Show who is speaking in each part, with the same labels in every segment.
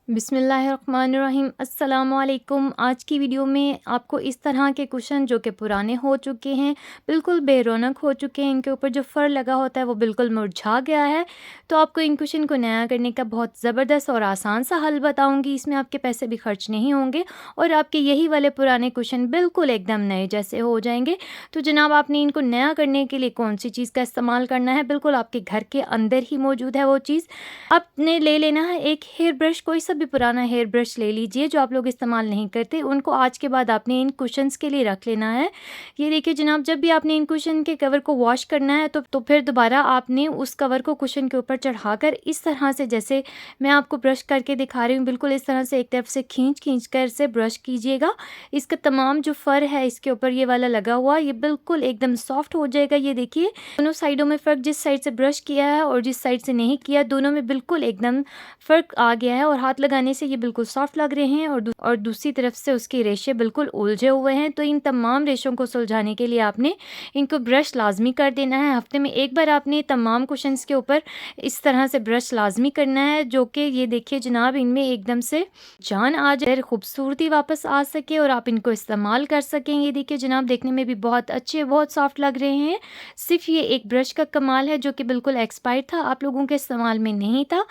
Speaker 1: बिस्मिल्लाहिर्रहमानिर्रहीम। अस्सलामुअलैकुम। आज की वीडियो में आपको इस तरह के कुशन जो कि पुराने हो चुके हैं, बिल्कुल बेरौनक हो चुके हैं, इनके ऊपर जो फ़र लगा होता है वो बिल्कुल मुरझा गया है, तो आपको इन कुशन को नया करने का बहुत ज़बरदस्त और आसान सा हल बताऊंगी। इसमें आपके पैसे भी खर्च नहीं होंगे और आपके यही वाले पुराने कुशन बिल्कुल एकदम नए जैसे हो जाएंगे। तो जनाब, आपने इनको नया करने के लिए कौन सी चीज़ का इस्तेमाल करना है, बिल्कुल आपके घर के अंदर ही मौजूद है वो चीज़। आपने ले लेना है एक हेयर ब्रश, कोई सा भी पुराना हेयर ब्रश ले लीजिए जो आप लोग इस्तेमाल नहीं करते। उनको आज के बाद आपने इन कुशन्स के लिए रख लेना है। ये देखिए जनाब, जब भी आपने इन कुशन के कवर को वॉश करना है तो फिर दोबारा आपने उस कवर को कुशन के ऊपर चढ़ाकर इस तरह से, जैसे मैं आपको ब्रश करके दिखा रही हूँ, बिल्कुल इस तरह से एक तरफ से खींच कर से ब्रश कीजिएगा। इसका तमाम जो फ़र है इसके ऊपर ये वाला लगा हुआ, ये बिल्कुल एकदम सॉफ्ट हो जाएगा। ये देखिए दोनों साइडों में फ़र्क, जिस साइड से ब्रश किया है और जिस साइड से नहीं किया, दोनों में बिल्कुल एकदम फ़र्क आ गया है और हाथ लगाने से ये बिल्कुल सॉफ्ट लग रहे हैं और दूसरी तरफ से उसके रेशे बिल्कुल उलझे हुए हैं। तो इन तमाम रेशों को सुलझाने के लिए आपने इनको ब्रश लाजमी कर देना है। हफ्ते में एक बार आपने तमाम कुशन्स के ऊपर इस तरह से ब्रश लाजमी करना है, जो कि ये देखिए जनाब, इनमें एकदम से जान आ जाए, खूबसूरती वापस आ सके और आप इनको इस्तेमाल कर सकें। ये देखिए जनाब, देखने में भी बहुत अच्छे, बहुत सॉफ्ट लग रहे हैं। सिर्फ ये एक ब्रश का कमाल है जो कि बिल्कुल एक्सपायर्ड था, आप लोगों के इस्तेमाल में नहीं था,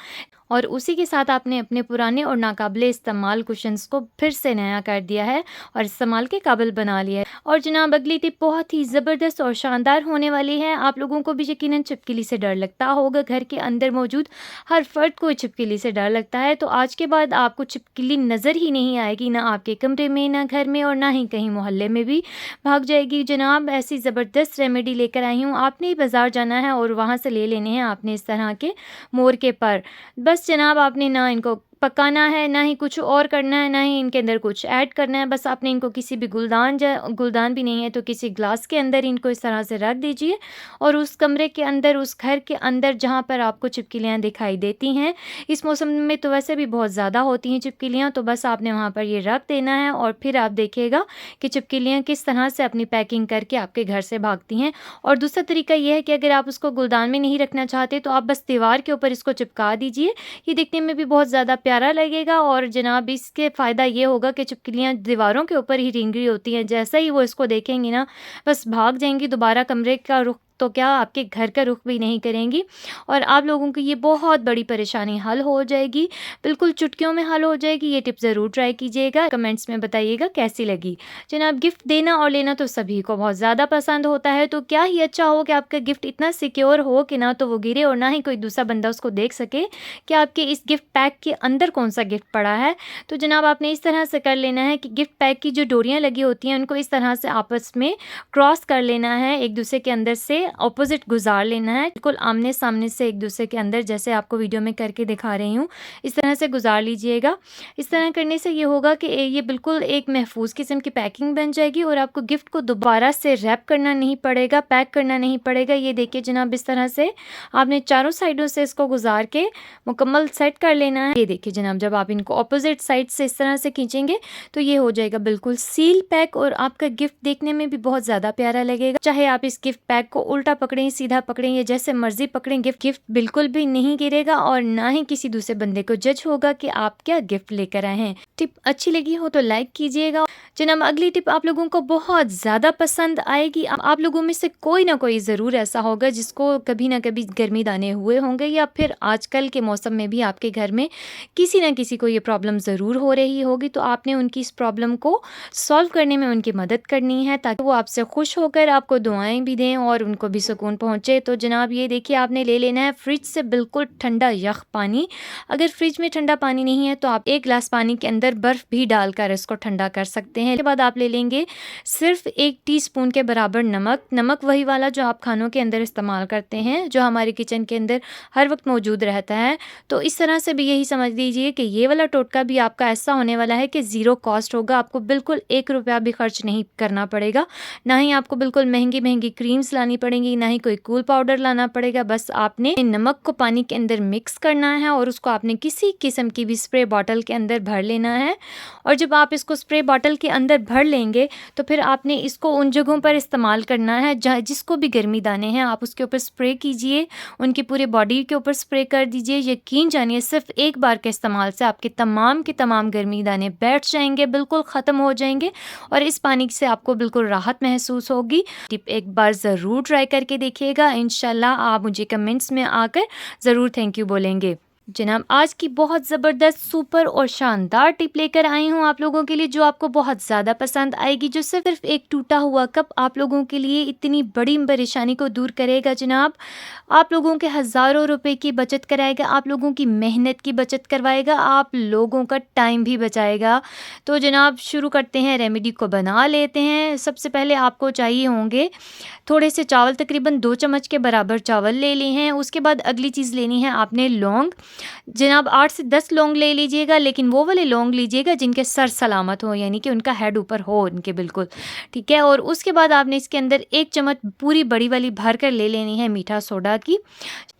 Speaker 1: और उसी के साथ आपने अपने पुराने और नाकाबिले इस्तेमाल कुशन्स को फिर से नया कर दिया है और इस्तेमाल के काबिल बना लिया है। और जनाब, अगली टिप बहुत ही ज़बरदस्त और शानदार होने वाली है। आप लोगों को भी यकीनन छिपकली से डर लगता होगा, घर के अंदर मौजूद हर फर्द को छिपकली से डर लगता है। तो आज के बाद आपको छिपकली नज़र ही नहीं आएगी, ना आपके कमरे में, ना घर में, और ना ही कहीं मोहल्ले में भी भाग जाएगी। जनाब, ऐसी ज़बरदस्त रेमेडी लेकर आई हूँ, आपने ही बाज़ार जाना है और वहाँ से ले लेने हैं आपने इस तरह के मोरके पर। बस जनाब, आपने ना इनको पकाना है, ना ही कुछ और करना है, ना ही इनके अंदर कुछ ऐड करना है। बस आपने इनको किसी भी गुलदान भी नहीं है तो किसी ग्लास के अंदर इनको इस तरह से रख दीजिए, और उस कमरे के अंदर, उस घर के अंदर जहाँ पर आपको छिपकलियाँ दिखाई देती हैं, इस मौसम में तो वैसे भी बहुत ज़्यादा होती हैं छिपकलियाँ, तो बस आपने वहाँ पर ये रख देना है और फिर आप देखिएगा कि छिपकलियाँ किस तरह से अपनी पैकिंग करके आपके घर से भागती हैं। और दूसरा तरीका यह है कि अगर आप उसको गुलदान में नहीं रखना चाहते तो आप बस दीवार के ऊपर इसको चिपका दीजिए। ये दिखने में भी बहुत ज़्यादा प्यारा लगेगा और जनाब, इसके फ़ायदा ये होगा कि छिपकलियाँ दीवारों के ऊपर ही रेंग रही होती हैं, जैसा ही वो इसको देखेंगी ना, बस भाग जाएंगी, दोबारा कमरे का रुख तो क्या आपके घर का रुख भी नहीं करेंगी, और आप लोगों की ये बहुत बड़ी परेशानी हल हो जाएगी, बिल्कुल चुटकियों में हल हो जाएगी। ये टिप ज़रूर ट्राई कीजिएगा, कमेंट्स में बताइएगा कैसी लगी। जनाब, गिफ्ट देना और लेना तो सभी को बहुत ज़्यादा पसंद होता है, तो क्या ही अच्छा हो कि आपका गिफ्ट इतना सिक्योर हो कि ना तो वो गिरे और ना ही कोई दूसरा बंदा उसको देख सके कि आपके इस गिफ्ट पैक के अंदर कौन सा गिफ्ट पड़ा है। तो जनाब, आपने इस तरह से कर लेना है कि गिफ्ट पैक की जो डोरियाँ लगी होती हैं उनको इस तरह से आपस में क्रॉस कर लेना है, एक दूसरे के अंदर से ऑपोजिट गुजार लेना है, बिल्कुल आमने सामने से एक दूसरे के अंदर, जैसे आपको वीडियो में करके दिखा रही हूँ, इस तरह से गुजार लीजिएगा। इस तरह करने से ये होगा कि ये बिल्कुल एक महफूज किस्म की पैकिंग बन जाएगी और आपको गिफ्ट को दोबारा से रैप करना नहीं पड़ेगा, पैक करना नहीं पड़ेगा। ये देखिए जनाब, इस तरह से आपने चारों साइडों से इसको गुजार के मुकम्मल सेट कर लेना है। ये देखिए जनाब, जब आप इनको ऑपोजिट साइड से इस तरह से खींचेंगे तो ये हो जाएगा बिल्कुल सील पैक, और आपका गिफ्ट देखने में भी बहुत ज़्यादा प्यारा लगेगा। चाहे आप इस गिफ्ट पैक को उल्टा पकड़ें, सीधा पकड़ें, या जैसे मर्जी पकड़ें, गिफ्ट बिल्कुल भी नहीं गिरेगा और ना ही किसी दूसरे बंदे को जज होगा कि आप क्या गिफ्ट लेकर आए हैं। टिप अच्छी लगी हो तो लाइक कीजिएगा। जनाब, अगली टिप आप लोगों को बहुत ज़्यादा पसंद आएगी। आप लोगों में से कोई ना कोई ज़रूर ऐसा होगा जिसको कभी ना कभी गर्मी दाने हुए होंगे, या फिर आजकल के मौसम में भी आपके घर में किसी ना किसी को ये प्रॉब्लम ज़रूर हो रही होगी। तो आपने उनकी इस प्रॉब्लम को सॉल्व करने में उनकी मदद करनी है, ताकि वो आपसे खुश होकर आपको दुआएं भी दें और उनको भी सुकून पहुँचे। तो जनाब, ये देखिए, आपने ले लेना है फ्रिज से बिल्कुल ठंडा यख पानी। अगर फ्रिज में ठंडा पानी नहीं है तो आप एक गिलास पानी के अंदर बर्फ़ भी डालकर इसको ठंडा कर सकते हैं। इसके बाद आप ले लेंगे सिर्फ 1 टीस्पून के बराबर नमक, वही वाला जो आप खानों के अंदर इस्तेमाल करते हैं, जो हमारे किचन के अंदर हर वक्त मौजूद रहता है। तो इस तरह से भी यही समझ लीजिए कि ये वाला टोटका भी आपका ऐसा होने वाला है कि ज़ीरो कॉस्ट होगा। आपको बिल्कुल 1 रुपया भी खर्च नहीं करना पड़ेगा, ना ही आपको बिल्कुल महंगी क्रीम्स लानी पड़ेंगी, ना ही कोई कूल पाउडर लाना पड़ेगा। बस आपने नमक को पानी के अंदर मिक्स करना है और उसको आपने किसी किस्म की भी स्प्रे बॉटल के अंदर भर लेना है। और जब आप इसको स्प्रे बॉटल के अंदर भर लेंगे तो फिर आपने इसको उन जगहों पर इस्तेमाल करना है जहाँ जिसको भी गर्मी दाने हैं, आप उसके ऊपर स्प्रे कीजिए, उनकी पूरी बॉडी के ऊपर स्प्रे कर दीजिए। यकीन जानिए सिर्फ एक बार के इस्तेमाल से आपके तमाम के तमाम गर्मी दाने बैठ जाएंगे, बिल्कुल ख़त्म हो जाएंगे और इस पानी से आपको बिल्कुल राहत महसूस होगी। टिप एक बार ज़रूर ट्राई करके देखिएगा, इंशाल्लाह आप मुझे कमेंट्स में आकर ज़रूर थैंक यू बोलेंगे। जनाब, आज की बहुत ज़बरदस्त, सुपर और शानदार टिप लेकर आई हूँ आप लोगों के लिए, जो आपको बहुत ज़्यादा पसंद आएगी, जो सिर्फ एक टूटा हुआ कप आप लोगों के लिए इतनी बड़ी परेशानी को दूर करेगा। जनाब, आप लोगों के हज़ारों रुपए की बचत कराएगा, आप लोगों की मेहनत की बचत करवाएगा, आप लोगों का टाइम भी बचाएगा। तो जनाब शुरू करते हैं, रेमेडी को बना लेते हैं। सबसे पहले आपको चाहिए होंगे थोड़े से चावल, तकरीबन 2 चम्मच के बराबर चावल ले लिए हैं। उसके बाद अगली चीज़ लेनी है आपने लौंग। जनाब 8 से 10 लौंग ले लीजिएगा, लेकिन वो वाले लौंग लीजिएगा जिनके सर सलामत हो, यानी कि उनका हेड ऊपर हो उनके, बिल्कुल ठीक है। और उसके बाद आपने इसके अंदर 1 चम्मच पूरी बड़ी वाली भर कर ले लेनी है मीठा सोडा की।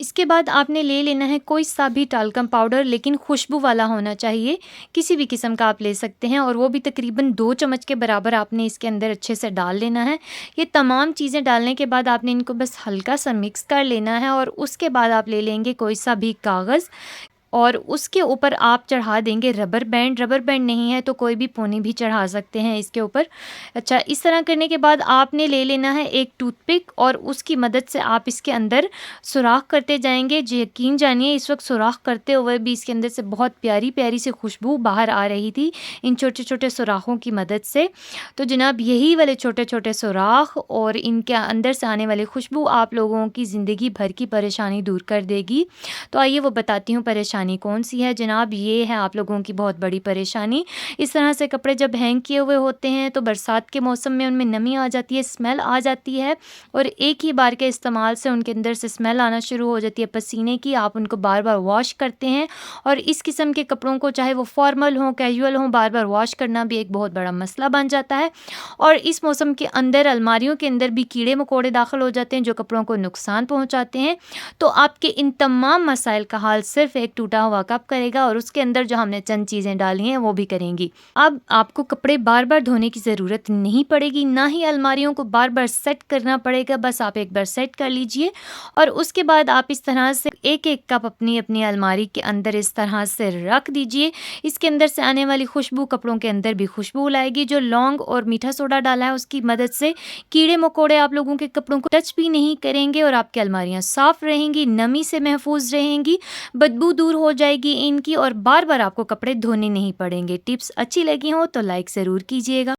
Speaker 1: इसके बाद आपने ले लेना है कोई सा भी टाल्कम पाउडर, लेकिन खुशबू वाला होना चाहिए, किसी भी किस्म का आप ले सकते हैं, और वो भी तकरीबन 2 चम्मच के बराबर आपने इसके अंदर अच्छे से डाल लेना है। ये तमाम चीज़ें डालने के बाद आपने इनको बस हल्का सा मिक्स कर लेना है और उसके बाद आप ले लेंगे कोई सा भी कागज़ और उसके ऊपर आप चढ़ा देंगे रबर बैंड। रबर बैंड नहीं है तो कोई भी पोनी भी चढ़ा सकते हैं इसके ऊपर। अच्छा, इस तरह करने के बाद आपने ले लेना है एक टूथपिक और उसकी मदद से आप इसके अंदर सुराख करते जाएंगे। यकीन जानिए इस वक्त सुराख करते हुए भी इसके अंदर से बहुत प्यारी प्यारी सी खुशबू बाहर आ रही थी इन छोटे छोटे सुराखों की मदद से। तो जनाब यही वाले छोटे छोटे सुराख और इनके अंदर से आने वाली खुशबू आप लोगों की ज़िंदगी भर की परेशानी दूर कर देगी। तो आइए वो बताती हूँ परेशानी कौन सी है। जनाब ये है आप लोगों की बहुत बड़ी परेशानी। इस तरह से कपड़े जब हैंग किए हुए होते हैं तो बरसात के मौसम में उनमें नमी आ जाती है, स्मेल आ जाती है और एक ही बार के इस्तेमाल से उनके अंदर से स्मेल आना शुरू हो जाती है पसीने की। आप उनको बार बार वॉश करते हैं और इस किस्म के कपड़ों को चाहे वो फॉर्मल हो, कैजुअल हो, बार बार वॉश करना भी एक बहुत बड़ा मसला बन जाता है। और इस मौसम के अंदर अलमारियों के अंदर भी कीड़े मकोड़े दाखिल हो जाते हैं जो कपड़ों को नुकसान पहुँचाते हैं। तो आपके इन तमाम मसाइल का हाल सिर्फ एक टूटा हुआ कप करेगा और उसके अंदर जो हमने चंद चीज़ें डाली हैं वो भी करेंगी। अब आपको कपड़े बार बार धोने की ज़रूरत नहीं पड़ेगी, ना ही अलमारियों को बार बार सेट करना पड़ेगा, बस आप एक बार सेट कर लीजिए और उसके बाद आप इस तरह से एक एक कप अपनी अपनी अलमारी के अंदर इस तरह से रख दीजिए। इसके अंदर से आने वाली खुशबू कपड़ों के अंदर भी खुशबू लाएगी। जो लौंग और मीठा सोडा डाला है उसकी मदद से कीड़े मकोड़े आप लोगों के कपड़ों को टच भी नहीं करेंगे और आपकी अलमारियाँ साफ़ रहेंगी, नमी से महफूज रहेंगी, बदबू दूर हो जाएगी इनकी और बार बार आपको कपड़े धोने नहीं पड़ेंगे। टिप्स अच्छी लगी हो तो लाइक ज़रूर कीजिएगा।